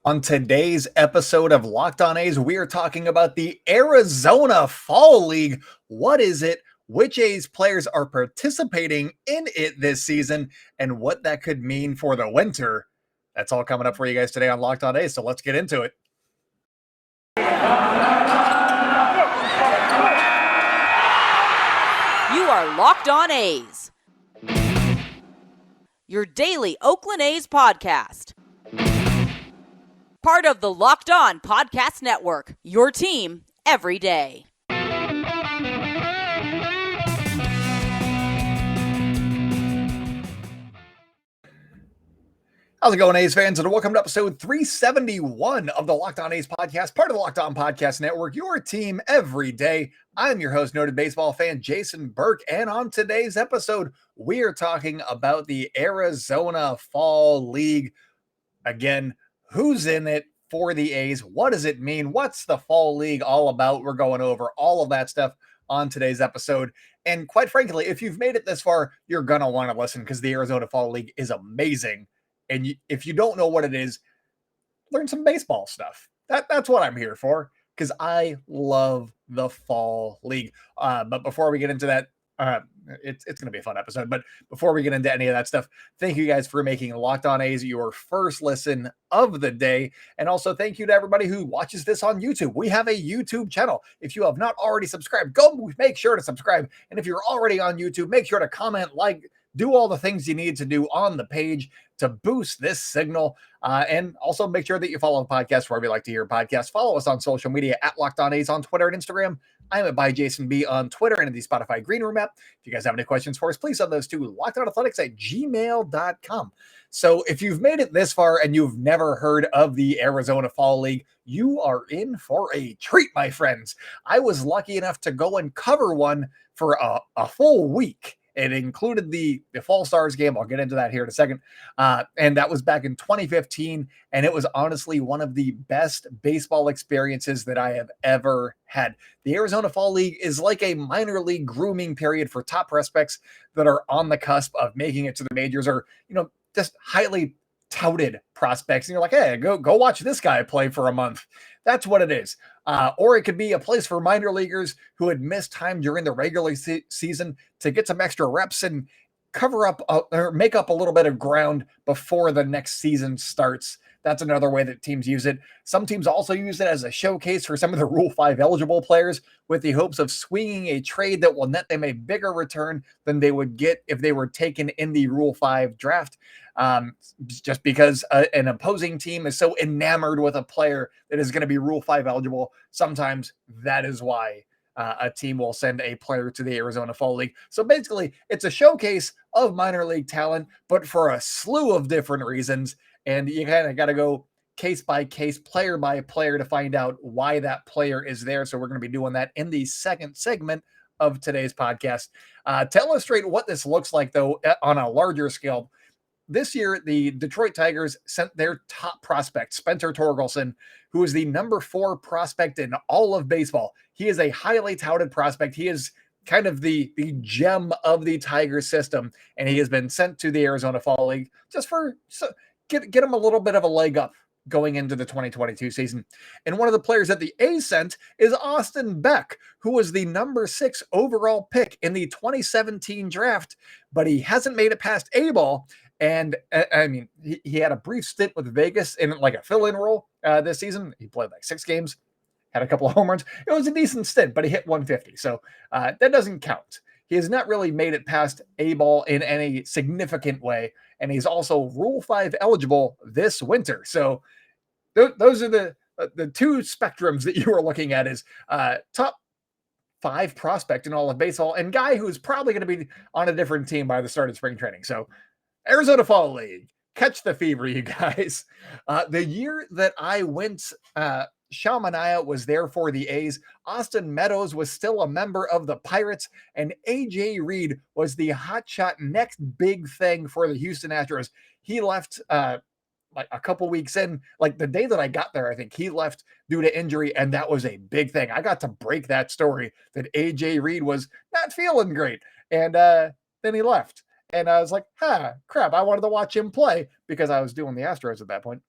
On today's episode of Locked On A's, we are talking about the Arizona Fall League. What is it? Which A's players are participating in it this season, and what that could mean for the winter? That's all coming up for you guys today on Locked On A's, so let's get into it. You are Locked On A's, your daily Oakland A's podcast. Part of the Locked On Podcast Network, your team every day. How's it going, A's fans? And welcome to episode 371 of the Locked On A's podcast, part of the Locked On Podcast Network, your team every day. I'm your host, noted baseball fan Jason Burke, and on today's episode, we are talking about the Arizona Fall League. Again, who's in it for the A's? What does it mean? What's the Fall League all about? We're going over all of that stuff on today's episode. And quite frankly, if you've made it this far, you're going to want to listen because the Arizona Fall League is amazing. And if you don't know what it is, learn some baseball stuff. That's what I'm here for, because I love the Fall League. But before we get into that, it's going to be a fun episode. But before we get into any of that stuff, thank you guys for making Locked On A's your first listen of the day. And also thank you to everybody who watches this on YouTube. We have a YouTube channel. If you have not already subscribed, go make sure to subscribe. And if you're already on YouTube, make sure to comment, like, do all the things you need to do on the page to boost this signal. And also make sure that you follow the podcast wherever you like to hear podcasts. Follow us on social media at Locked On A's on Twitter and Instagram. I'm at @ByJasonB on Twitter and in the Spotify Green Room app. If you guys have any questions for us, please send those to lockedonathletics@gmail.com. So if you've made it this far and you've never heard of the Arizona Fall League, you are in for a treat, my friends. I was lucky enough to go and cover one for a full week. It included the Fall Stars game. I'll get into that here in a second. And that was back in 2015. And it was honestly one of the best baseball experiences that I have ever had. The Arizona Fall League is like a minor league grooming period for top prospects that are on the cusp of making it to the majors, or, just highly touted prospects. And you're like, hey, go watch this guy play for a month. That's what it is. Or it could be a place for minor leaguers who had missed time during the regular season to get some extra reps and cover up or make up a little bit of ground before the next season starts. That's another way that teams use it. Some teams also use it as a showcase for some of the Rule 5 eligible players with the hopes of swinging a trade that will net them a bigger return than they would get if they were taken in the Rule 5 draft. Just because an opposing team is so enamored with a player that is going to be Rule 5 eligible, sometimes that is why a team will send a player to the Arizona Fall League. So basically, it's a showcase of minor league talent, but for a slew of different reasons. And you kind of got to go case by case, player by player to find out why that player is there. So we're going to be doing that in the second segment of today's podcast. To illustrate what this looks like, though, on a larger scale, this year, the Detroit Tigers sent their top prospect, Spencer Torkelson, who is the number 4 prospect in all of baseball. He is a highly touted prospect. He is kind of the gem of the Tigers system, and he has been sent to the Arizona Fall League just for get him a little bit of a leg up going into the 2022 season. And one of the players that the A's sent is Austin Beck, who was the number 6 overall pick in the 2017 draft, but he hasn't made it past A-ball. And I mean, he had a brief stint with Vegas in like a fill-in role this season. He played like 6 games, had a couple of home runs. It was a decent stint, but he hit 150. So that doesn't count. He has not really made it past A-ball in any significant way. And he's also Rule 5 eligible this winter. So those are the 2 spectrums that you are looking at, is top 5 prospect in all of baseball and guy who's probably going to be on a different team by the start of spring training. So Arizona Fall League, catch the fever, you guys. The year that I went, Shamania was there for the A's. Austin Meadows was still a member of the Pirates, and A.J. Reed was the hotshot next big thing for the Houston Astros. He left like a couple weeks in, like the day that I got there, I think he left due to injury, and that was a big thing. I got to break that story that A.J. Reed was not feeling great, and then he left. And I was like, crap, I wanted to watch him play because I was doing the Astros at that point.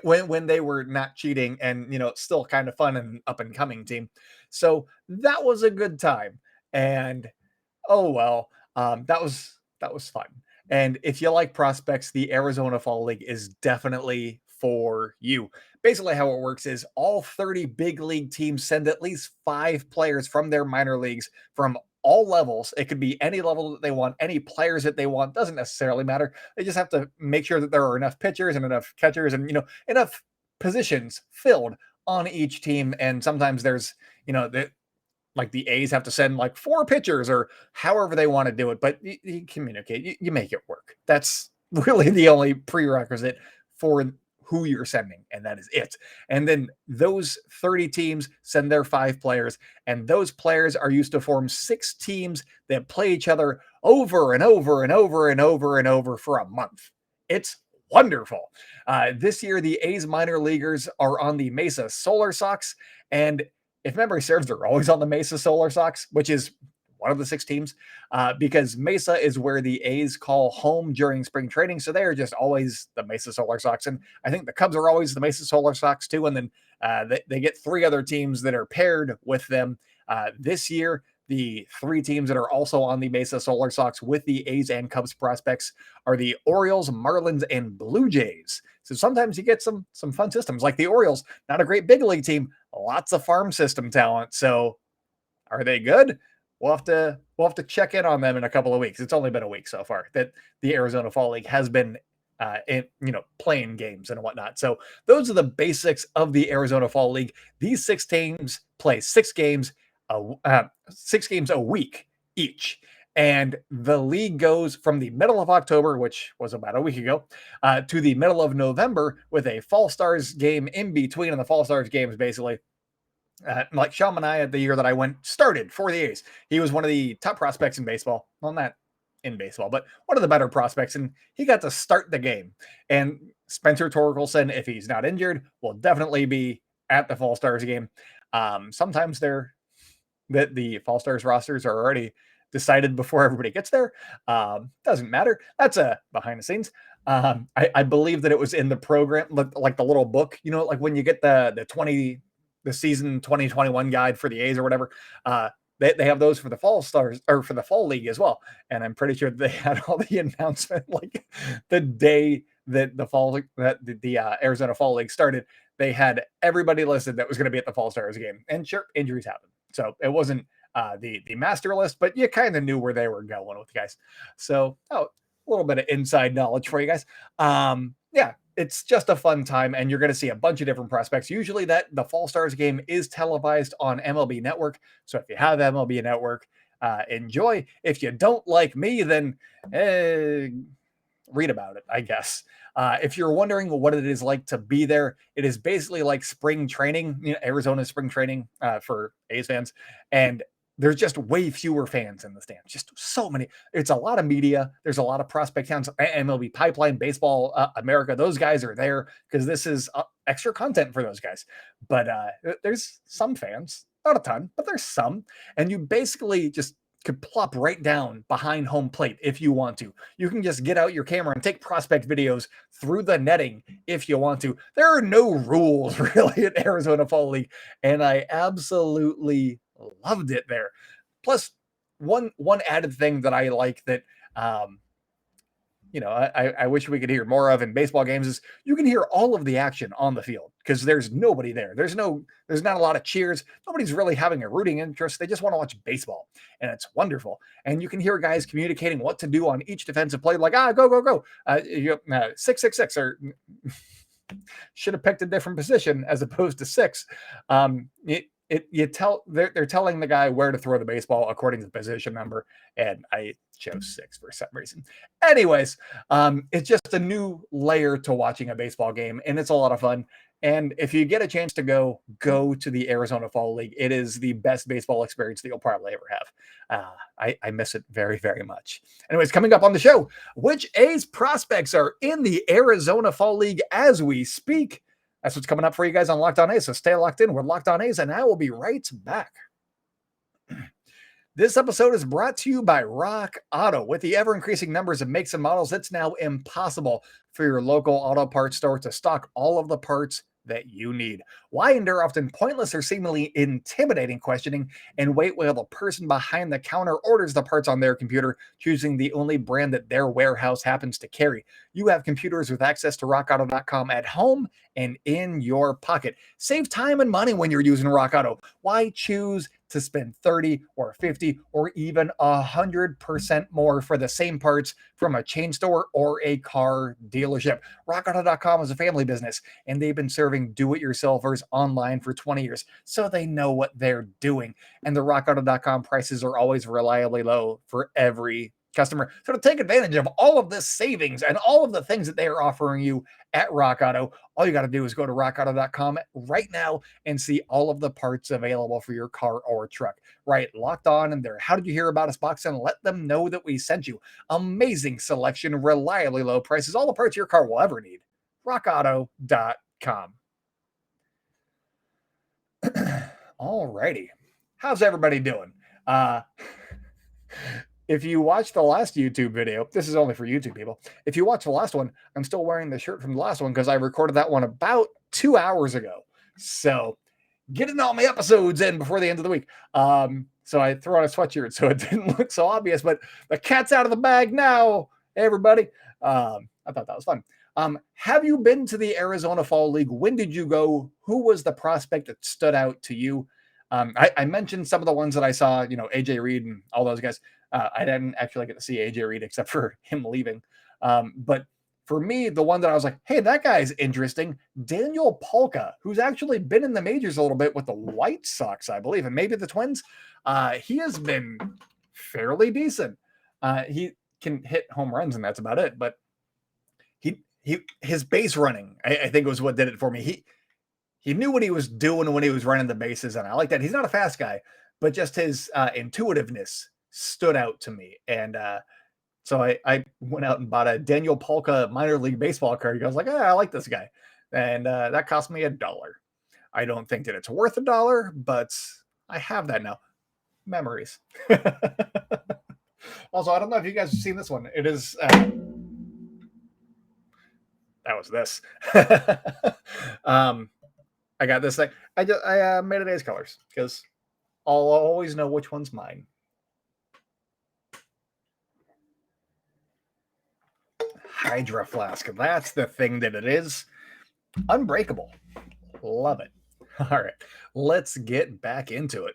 When they were not cheating and still kind of fun and up and coming team. So that was a good time. And oh well, that was fun. And if you like prospects, the Arizona Fall League is definitely for you. Basically, how it works is all 30 big league teams send at least 5 players from their minor leagues from all levels. It could be any level that they want, any players that they want, doesn't necessarily matter. They just have to make sure that there are enough pitchers and enough catchers and enough positions filled on each team. And sometimes there's the like the A's have to send like 4 pitchers or however they want to do it, but you communicate, you make it work. That's really the only prerequisite for who you're sending, and that is it. And then those 30 teams send their 5 players, and those players are used to form 6 teams that play each other over and over and over and over and over for a month. It's wonderful. This year, the A's minor leaguers are on the Mesa Solar Sox, and if memory serves, they're always on the Mesa Solar Sox, which is one of the 6 teams, because Mesa is where the A's call home during spring training. So they are just always the Mesa Solar Sox. And I think the Cubs are always the Mesa Solar Sox too. And then they get 3 other teams that are paired with them. This year, the 3 teams that are also on the Mesa Solar Sox with the A's and Cubs prospects are the Orioles, Marlins, and Blue Jays. So sometimes you get some fun systems like the Orioles, not a great big league team, lots of farm system talent. So are they good? We'll have to check in on them in a couple of weeks. It's only been a week so far that the Arizona Fall League has been playing games and whatnot. So those are the basics of the Arizona Fall League. These 6 teams play 6 games a week each. And the league goes from the middle of October, which was about a week ago, to the middle of November with a Fall Stars game in between. And the Fall Stars games basically, like Sean Manaea, the year that I went, started for the A's. He was one of the top prospects in baseball. Well, not in baseball, but one of the better prospects. And he got to start the game. And Spencer Torkelson, if he's not injured, will definitely be at the Fall Stars game. Sometimes the Fall Stars rosters are already decided before everybody gets there. Doesn't matter. That's a behind the scenes. I believe that it was in the program, like the little book, like when you get the season 2021 guide for the A's or whatever. They have those for the Fall Stars or for the Fall League as well. And I'm pretty sure they had all the announcement like the day that the Arizona Fall League started. They had everybody listed that was going to be at the Fall Stars game. And sure, injuries happen. So it wasn't the master list, but you kind of knew where they were going with guys. So a little bit of inside knowledge for you guys. Yeah, it's just a fun time, and you're going to see a bunch of different prospects. Usually the Fall Stars game is televised on MLB Network. So if you have MLB Network, enjoy. If you don't like me, then read about it, I guess. If you're wondering what it is like to be there, it is basically like spring training, Arizona spring training for A's fans. And there's just way fewer fans in the stands. Just so many. It's a lot of media. There's a lot of prospect towns. MLB Pipeline, Baseball America. Those guys are there because this is extra content for those guys. But there's some fans, not a ton, but there's some. And you basically just could plop right down behind home plate if you want to. You can just get out your camera and take prospect videos through the netting if you want to. There are no rules really at Arizona Fall League, and I absolutely loved it there. Plus, one added thing that I like that I wish we could hear more of in baseball games is you can hear all of the action on the field because there's nobody there. There's not a lot of cheers. Nobody's really having a rooting interest. They just want to watch baseball, and it's wonderful. And you can hear guys communicating what to do on each defensive play, like go go go, 6 or should have picked a different position as opposed to 6. They're telling the guy where to throw the baseball according to the position number, and I chose 6 for some reason. Anyways, it's just a new layer to watching a baseball game, and it's a lot of fun. And if you get a chance to go to the Arizona Fall League, it is the best baseball experience that you'll probably ever have. I miss it very, very much. Anyways, coming up on the show, which A's prospects are in the Arizona Fall League as we speak? That's what's coming up for you guys on Locked On A's. So stay locked in. We're Locked On A's, and I will be right back. This episode is brought to you by Rock Auto. With the ever-increasing numbers of makes and models, it's now impossible for your local auto parts store to stock all of the parts that you need. Why endure often pointless or seemingly intimidating questioning and wait while the person behind the counter orders the parts on their computer, choosing the only brand that their warehouse happens to carry? You have computers with access to rockauto.com at home and in your pocket. Save time and money when you're using Rock Auto. Why choose to spend 30 or 50 or even 100% more for the same parts from a chain store or a car dealership? RockAuto.com is a family business, and they've been serving do-it-yourselfers online for 20 years, so they know what they're doing. And the RockAuto.com prices are always reliably low for every customer. So to take advantage of all of this savings and all of the things that they are offering you at Rock Auto, all you got to do is go to rockauto.com right now and see all of the parts available for your car or truck. Right, locked on in there. How did you hear about us box, and let them know that we sent you. Amazing selection, reliably low prices, all the parts your car will ever need. rockauto.com. Alrighty. How's everybody doing? If you watched the last YouTube video, this is only for YouTube people. If you watched the last one, I'm still wearing the shirt from the last one because I recorded that one about 2 hours ago. So getting all my episodes in before the end of the week. So I threw on a sweatshirt so it didn't look so obvious, but the cat's out of the bag now, everybody. I thought that was fun. Have you been to the Arizona Fall League? When did you go? Who was the prospect that stood out to you? I mentioned some of the ones that I saw, AJ Reed and all those guys. I didn't actually get to see AJ Reed except for him leaving. But for me, the one that I was like, hey, that guy's interesting, Daniel Polka, who's actually been in the majors a little bit with the White Sox, I believe, and maybe the Twins. He has been fairly decent. He can hit home runs, and that's about it. But his base running, I think, was what did it for me. He knew what he was doing when he was running the bases, and I like that. He's not a fast guy, but just his intuitiveness stood out to me. And so I went out and bought a Daniel Polka minor league baseball card. I was like, I like this guy. And that cost me $1. I don't think that it's worth $1, but I have that now. Memories. Also, I don't know if you guys have seen this one. It is... that was this. I got this thing. I made it A's colors because I'll always know which one's mine. Hydra Flask. That's the thing that it is. Unbreakable. Love it. All right. Let's get back into it.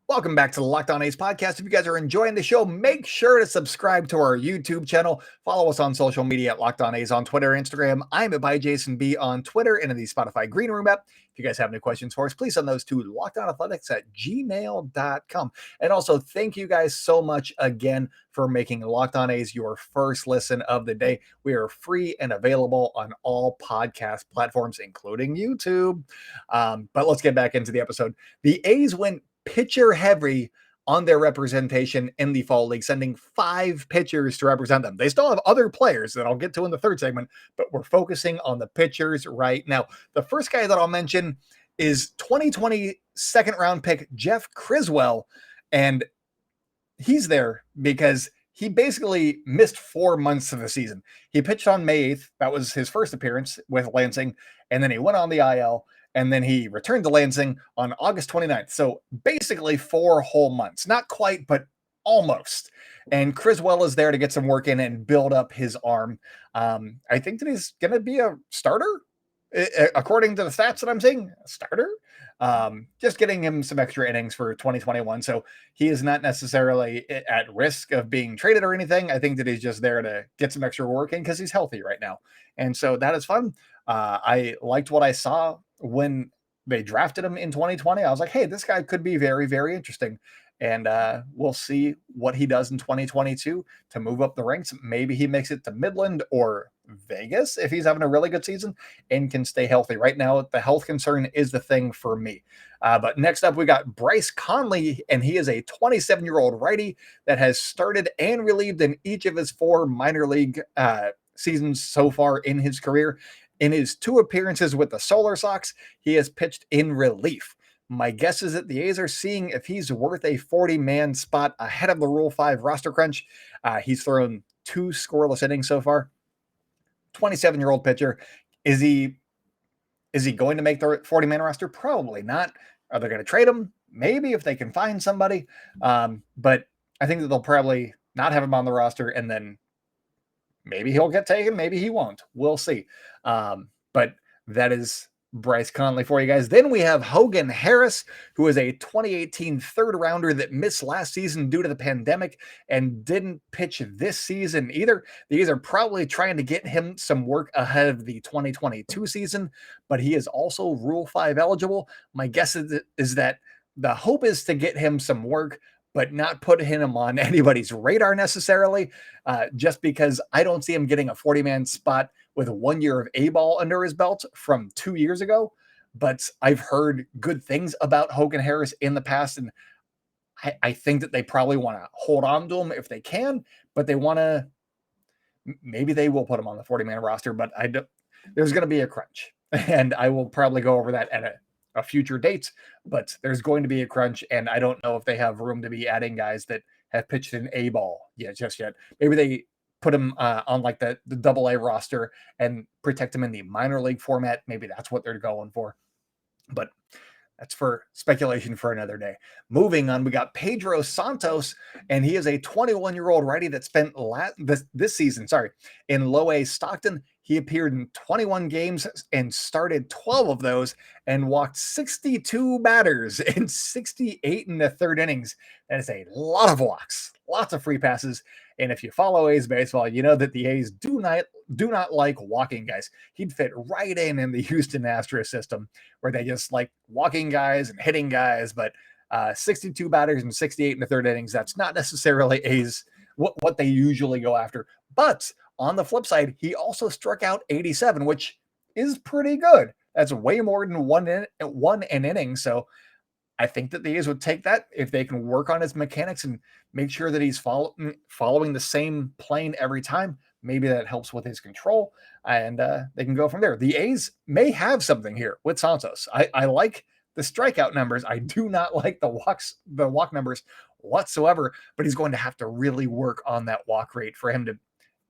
Welcome back to the Locked On A's podcast. If you guys are enjoying the show, make sure to subscribe to our YouTube channel. Follow us on social media at Locked On A's on Twitter, Instagram. I'm at ByJasonB on Twitter and in the Spotify Green Room app. If you guys have any questions for us, please send those to lockedonathletics@gmail.com. And also, thank you guys so much again for making Locked On A's your first listen of the day. We are free and available on all podcast platforms, including YouTube. But let's get back into the episode. The A's went pitcher heavy on their representation in the Fall League, sending 5 pitchers to represent them. They still have other players that I'll get to in the third segment, but we're focusing on the pitchers right now. The first guy that I'll mention is 2020 second round pick Jeff Criswell, and he's there because he basically missed 4 months of the season. He pitched on May 8th. That was his first appearance with Lansing, and then he went on the IL. And then he returned to Lansing on August 29th. So basically 4 whole months. Not quite, but almost. And Criswell is there to get some work in and build up his arm. I think that he's going to be a starter. According to the stats that I'm seeing, a starter. Just getting him some extra innings for 2021. So he is not necessarily at risk of being traded or anything. I think that he's just there to get some extra work in because he's healthy right now. And so that is fun. I liked what I saw when they drafted him in 2020. I was like, hey, this guy could be very, very interesting. And we'll see what he does in 2022 to move up the ranks. Maybe he makes it to Midland or Vegas if he's having a really good season and can stay healthy. Right now, the health concern is the thing for me. But next up, we got Bryce Conley, and he is a 27-year-old righty that has started and relieved in each of his 4 minor league seasons so far in his career. In his 2 appearances with the Solar Sox, he has pitched in relief. My guess is that the A's are seeing if he's worth a 40-man spot ahead of the Rule 5 roster crunch. He's thrown 2 scoreless innings so far. 27-year-old pitcher. Is he going to make the 40-man roster? Probably not. Are they going to trade him? Maybe, if they can find somebody. But I think that they'll probably not have him on the roster, and then maybe he'll get taken, maybe he won't. We'll see. But that is Bryce Conley for you guys. Then we have Hogan Harris, who is a 2018 third rounder that missed last season due to the pandemic and didn't pitch this season either. These are probably trying to get him some work ahead of the 2022 season, but he is also Rule 5 eligible. My guess is that the hope is to get him some work, but not put him on anybody's radar necessarily, just because I don't see him getting a 40-man spot with 1 year of A-ball under his belt from 2 years ago. But I've heard good things about Hogan Harris in the past, and I think that they probably want to hold on to him if they can, but they want to, maybe they will put him on the 40-man roster, but there's going to be a crunch, and I will probably go over that at a future date, but there's going to be a crunch, and I don't know if they have room to be adding guys that have pitched an A-ball just yet. Maybe they put him on like the AA roster and protect him in the minor league format. Maybe that's what they're going for, but that's for speculation for another day. Moving on, we got Pedro Santos, and he is a 21-year-old righty that spent this season, in Low A Stockton. He appeared in 21 games and started 12 of those and walked 62 batters in 68 in the third innings. That is a lot of walks, lots of free passes. And if you follow A's baseball, you know that the A's do not like walking guys. He'd fit right in the Houston Astros system, where they just like walking guys and hitting guys. But 62 batters and 68 in the third innings, that's not necessarily A's what they usually go after. But on the flip side, he also struck out 87, which is pretty good. That's way more than one an inning. So I think that the A's would take that if they can work on his mechanics and make sure that he's following the same plane every time. Maybe that helps with his control, and they can go from there. The A's may have something here with Santos. I like the strikeout numbers. I do not like the walk numbers whatsoever, but he's going to have to really work on that walk rate for him to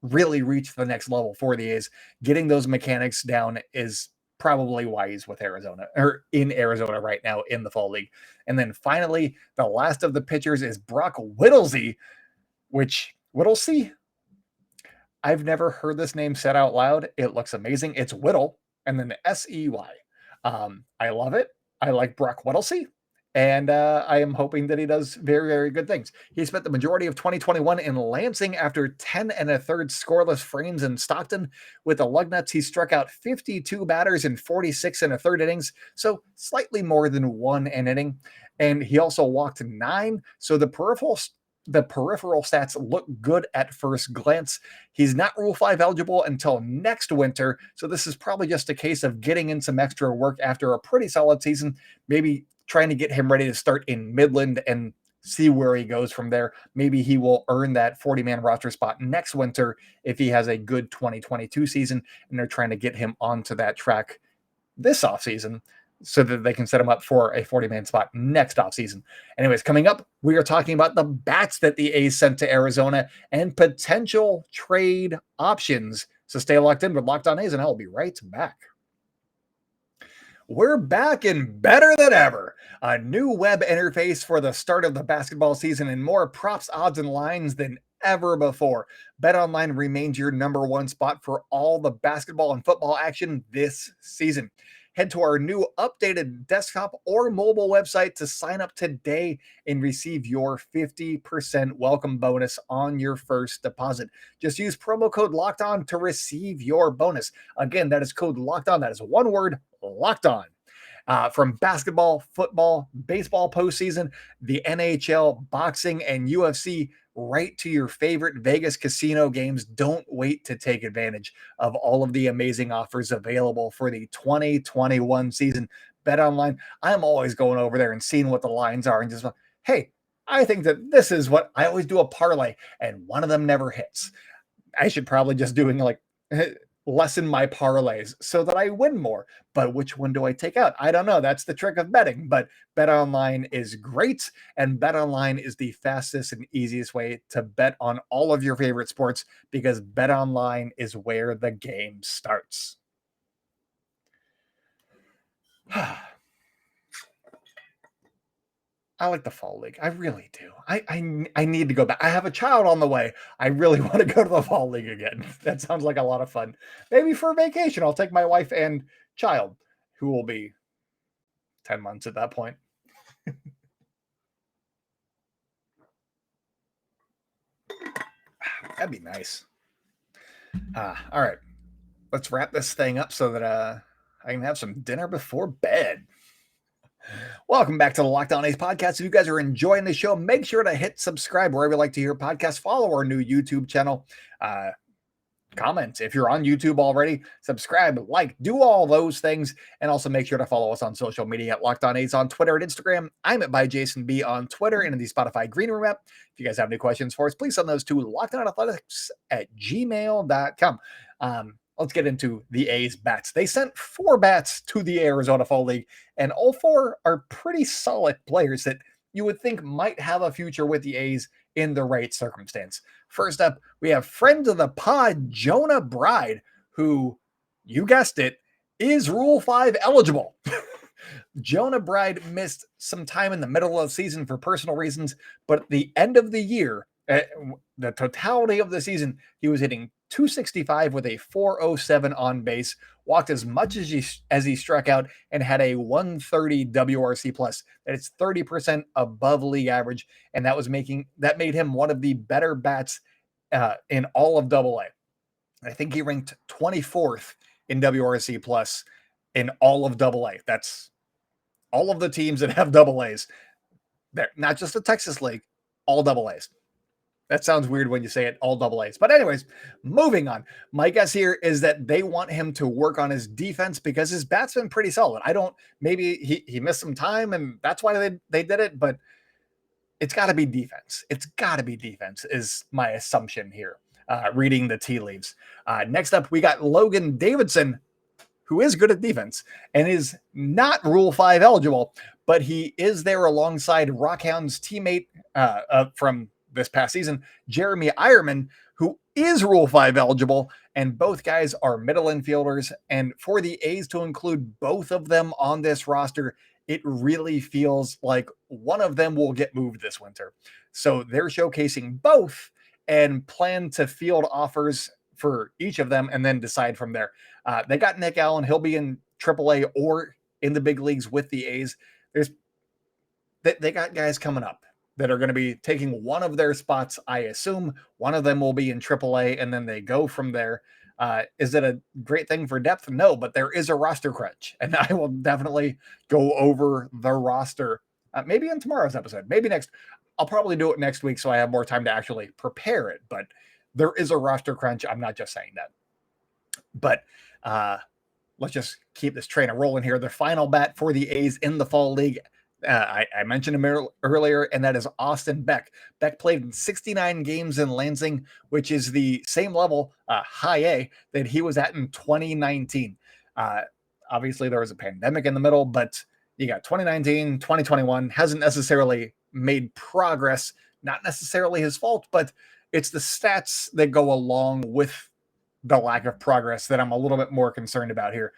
really reach the next level for the A's. Getting those mechanics down is probably why he's with Arizona, or in Arizona right now in the fall league. And then finally, the last of the pitchers is Brock Whittlesey, Whittlesey? I've never heard this name said out loud. It looks amazing. It's Whittle and then S-E-Y. I love it. I like Brock Whittlesey. And I am hoping that he does very, very good things. He spent the majority of 2021 in Lansing after 10 1/3 scoreless frames in Stockton. With the Lugnuts, he struck out 52 batters in 46 1/3 innings, so slightly more than one an inning. And he also walked 9, so the peripheral stats look good at first glance. He's not Rule 5 eligible until next winter, so this is probably just a case of getting in some extra work after a pretty solid season, maybe trying to get him ready to start in Midland and see where he goes from there. Maybe he will earn that 40-man roster spot next winter if he has a good 2022 season, and they're trying to get him onto that track this offseason so that they can set him up for a 40-man spot next offseason. Anyways, coming up, we are talking about the bats that the A's sent to Arizona and potential trade options. So stay locked in with Locked On A's, and I'll be right back. We're back and better than ever. A new web interface for the start of the basketball season and more props, odds, and lines than ever before. BetOnline remains your number one spot for all the basketball and football action this season. Head to our new updated desktop or mobile website to sign up today and receive your 50% welcome bonus on your first deposit. Just use promo code LOCKEDON to receive your bonus. Again, that is code LOCKEDON. That is one word, Locked On. From basketball, football, baseball postseason, the NHL, boxing, and UFC, right to your favorite Vegas casino games. Don't wait to take advantage of all of the amazing offers available for the 2021 season. BetOnline, I'm always going over there and seeing what the lines are and just, hey, I think that this is what I always do, a parlay, and one of them never hits. I should probably just doing like lessen my parlays so that I win more. But which one do I take out? I don't know. That's the trick of betting. But BetOnline is great, and BetOnline is the fastest and easiest way to bet on all of your favorite sports because BetOnline is where the game starts. I like the fall league. I really do. I need to go back. I have a child on the way. I really want to go to the fall league again. That sounds like a lot of fun. Maybe for a vacation, I'll take my wife and child, who will be 10 months at that point. That'd be nice. All right. Let's wrap this thing up so that I can have some dinner before bed. Welcome back to the Locked On A's podcast. If you guys are enjoying the show, make sure to hit subscribe wherever you like to hear podcasts. Follow our new YouTube channel. Comment if you're on YouTube already. Subscribe, like, do all those things. And also make sure to follow us on social media at Locked On A's on Twitter and Instagram. I'm at @ByJasonB on Twitter and in the Spotify Green Room app. If you guys have any questions for us, please send those to lockedonathletics@gmail.com. Let's get into the A's bats. They sent 4 bats to the Arizona Fall League, and all 4 are pretty solid players that you would think might have a future with the A's in the right circumstance. First up, we have friend of the pod, Jonah Bride, who, you guessed it, is Rule 5 eligible. Jonah Bride missed some time in the middle of the season for personal reasons, but at the end of the year, the totality of the season, he was hitting .265 with a .407 on base, walked as much as he struck out, and had a .130 WRC plus. That is 30% above league average, and that made him one of the better bats in all of AA. I think he ranked 24th in WRC plus in all of AA. That's all of the teams that have AA's. They're not just the Texas League, all AA's. That sounds weird when you say it, all AA's. But anyways, moving on. My guess here is that they want him to work on his defense because his bat's been pretty solid. Maybe he missed some time and that's why they did it, but it's got to be defense. It's got to be defense is my assumption here, reading the tea leaves. Next up, we got Logan Davidson, who is good at defense and is not Rule 5 eligible, but he is there alongside Rockhound's teammate from this past season, Jeremy Eierman, who is Rule 5 eligible, and both guys are middle infielders. And for the A's to include both of them on this roster, it really feels like one of them will get moved this winter. So they're showcasing both and plan to field offers for each of them and then decide from there. They got Nick Allen. He'll be in AAA or in the big leagues with the A's. They got guys coming up that are going to be taking one of their spots. I assume one of them will be in AAA, and then they go from there. Is it a great thing for depth? No, but there is a roster crunch, and I will definitely go over the roster maybe in tomorrow's episode, maybe next. I'll probably do it next week so I have more time to actually prepare it, but there is a roster crunch. I'm not just saying that. But let's just keep this train rolling here. The final bat for the A's in the Fall League, I mentioned him earlier, and that is Austin Beck. Beck played in 69 games in Lansing, which is the same level, high A, that he was at in 2019. Obviously, there was a pandemic in the middle, but you got 2019, 2021, hasn't necessarily made progress. Not necessarily his fault, but it's the stats that go along with the lack of progress that I'm a little bit more concerned about here.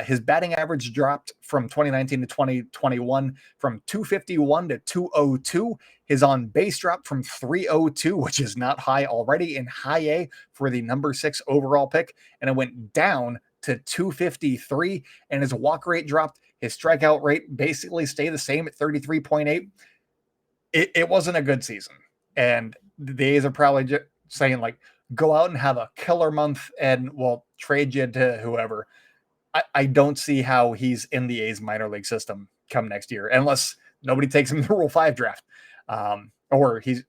His batting average dropped from 2019 to 2021 from 251 to 202. His on base dropped from 302, which is not high already in high A for the number 6 overall pick. And it went down to 253, and his walk rate dropped. His strikeout rate basically stayed the same at 33.8. It wasn't a good season. And the A's are probably just saying, like, go out and have a killer month and we'll trade you to whoever. I don't see how he's in the A's minor league system come next year, unless nobody takes him in the Rule 5 draft. Or he's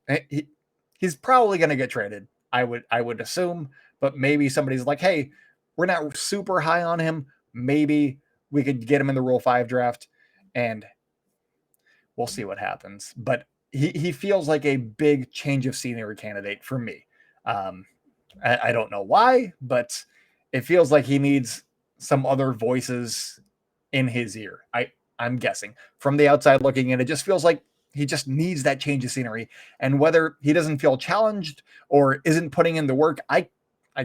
probably going to get traded. I would assume, but maybe somebody's like, hey, we're not super high on him. Maybe we could get him in the Rule 5 draft, and we'll see what happens. But he feels like a big change of scenery candidate for me. I don't know why, but it feels like he needs some other voices in his ear. I'm guessing from the outside looking in, it just feels like he just needs that change of scenery. And whether he doesn't feel challenged or isn't putting in the work, I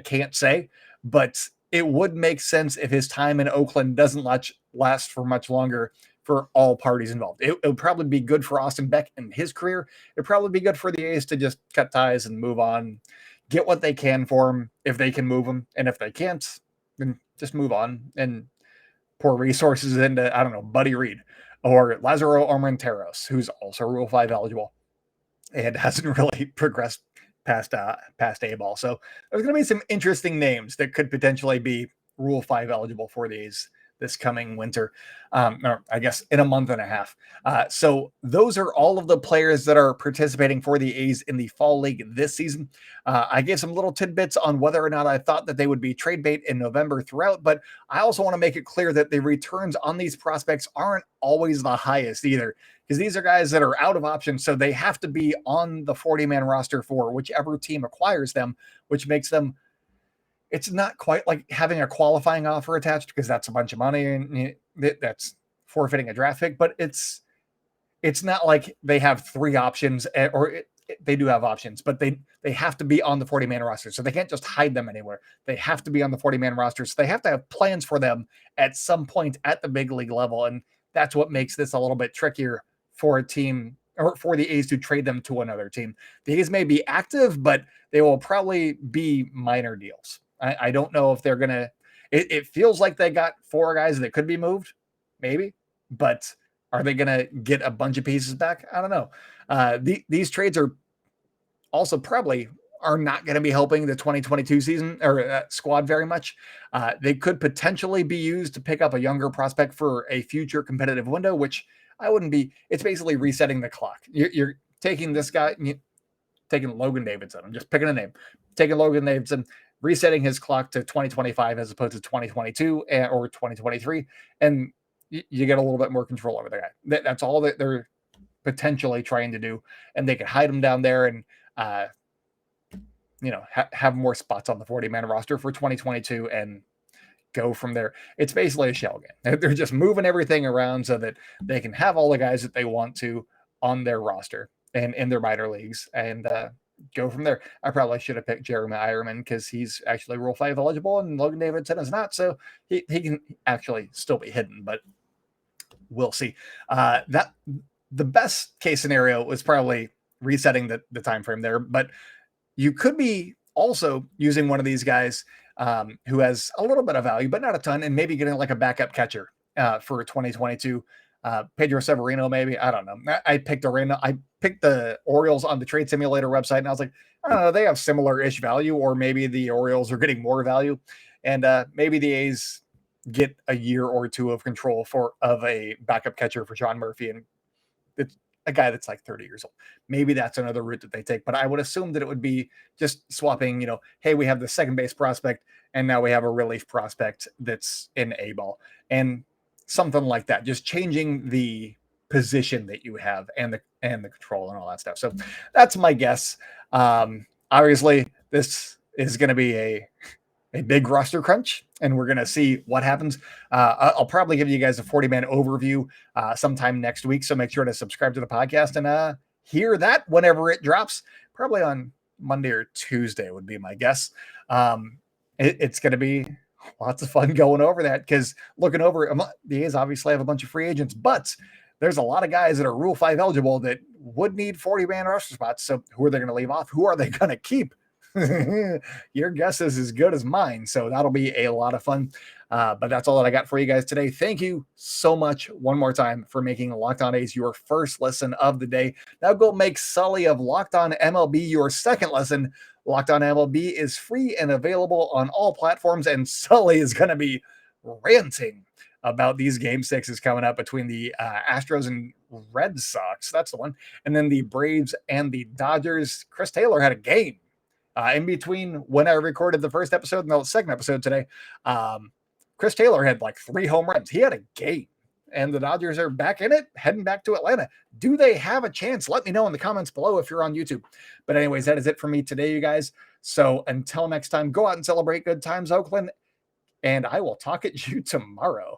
can't say, but it would make sense if his time in Oakland doesn't last for much longer for all parties involved. It would probably be good for Austin Beck and his career. It'd probably be good for the A's to just cut ties and move on, get what they can for him if they can move him. And if they can't, then just move on and pour resources into, I don't know, Buddy Reed or Lazaro Armenteros, who's also Rule 5 eligible and hasn't really progressed past A-ball. So there's going to be some interesting names that could potentially be Rule 5 eligible for these this coming winter, or I guess in a month and a half. So those are all of the players that are participating for the A's in the fall league this season. I gave some little tidbits on whether or not I thought that they would be trade bait in November throughout, but I also want to make it clear that the returns on these prospects aren't always the highest either, because these are guys that are out of options, so they have to be on the 40-man roster for whichever team acquires them, which makes them, it's not quite like having a qualifying offer attached, because that's a bunch of money and that's forfeiting a draft pick, but it's not like they have three options, or they do have options, but they have to be on the 40-man roster. So they can't just hide them anywhere. They have to be on the 40-man roster. So they have to have plans for them at some point at the big league level. And that's what makes this a little bit trickier for a team, or for the A's to trade them to another team. The A's may be active, but they will probably be minor deals. I don't know if they're going to, it feels like they got four guys that could be moved, maybe, but are they going to get a bunch of pieces back? I don't know. These trades are also probably are not going to be helping the 2022 season or squad very much. They could potentially be used to pick up a younger prospect for a future competitive window, which I wouldn't be. It's basically resetting the clock. You're taking this guy, taking Logan Davidson. I'm just picking a name. Taking Logan Davidson, resetting his clock to 2025 as opposed to 2022 or 2023, and you get a little bit more control over the guy. That's all that they're potentially trying to do, and they can hide him down there and have more spots on the 40-man roster for 2022 and go from there. It's basically a shell game. They're just moving everything around so that they can have all the guys that they want to on their roster and in their minor leagues, and go from there. I probably should have picked Jeremy Ironman because he's actually Rule 5 eligible and Logan Davidson is not, so he can actually still be hidden, but we'll see. That the best case scenario was probably resetting the time frame there, but you could be also using one of these guys who has a little bit of value, but not a ton, and maybe getting like a backup catcher for 2022. Pedro Severino, maybe. I don't know. I picked the Orioles on the Trade Simulator website, and I was like, I don't know, they have similar-ish value, or maybe the Orioles are getting more value, and maybe the A's get a year or two of control of a backup catcher for Sean Murphy, and it's a guy that's like 30 years old. Maybe that's another route that they take, but I would assume that it would be just swapping, hey, we have the second base prospect, and now we have a relief prospect that's in A-ball, and something like that, just changing the position that you have and the control and all that stuff. So that's my guess. Obviously, this is going to be a big roster crunch, and we're going to see what happens. I'll probably give you guys a 40-man overview sometime next week, so make sure to subscribe to the podcast and hear that whenever it drops, probably on Monday or Tuesday would be my guess. It's going to be lots of fun going over that, because looking over, the A's obviously have a bunch of free agents, but there's a lot of guys that are Rule 5 eligible that would need 40-man roster spots. So who are they going to leave off? Who are they going to keep? Your guess is as good as mine. So that'll be a lot of fun. But that's all that I got for you guys today. Thank you so much one more time for making Locked On A's your first listen of the day. Now go make Sully of Locked On MLB your second listen. Locked On MLB is free and available on all platforms, and Sully is going to be ranting about these game sixes coming up between the Astros and Red Sox. That's the one. And then the Braves and the Dodgers. Chris Taylor had a game in between when I recorded the first episode and the second episode today. Chris Taylor had like 3 home runs. He had a game. And the Dodgers are back in it, heading back to Atlanta. Do they have a chance? Let me know in the comments below if you're on YouTube. But anyways, that is it for me today, you guys. So until next time, go out and celebrate good times, Oakland. and I will talk at you tomorrow.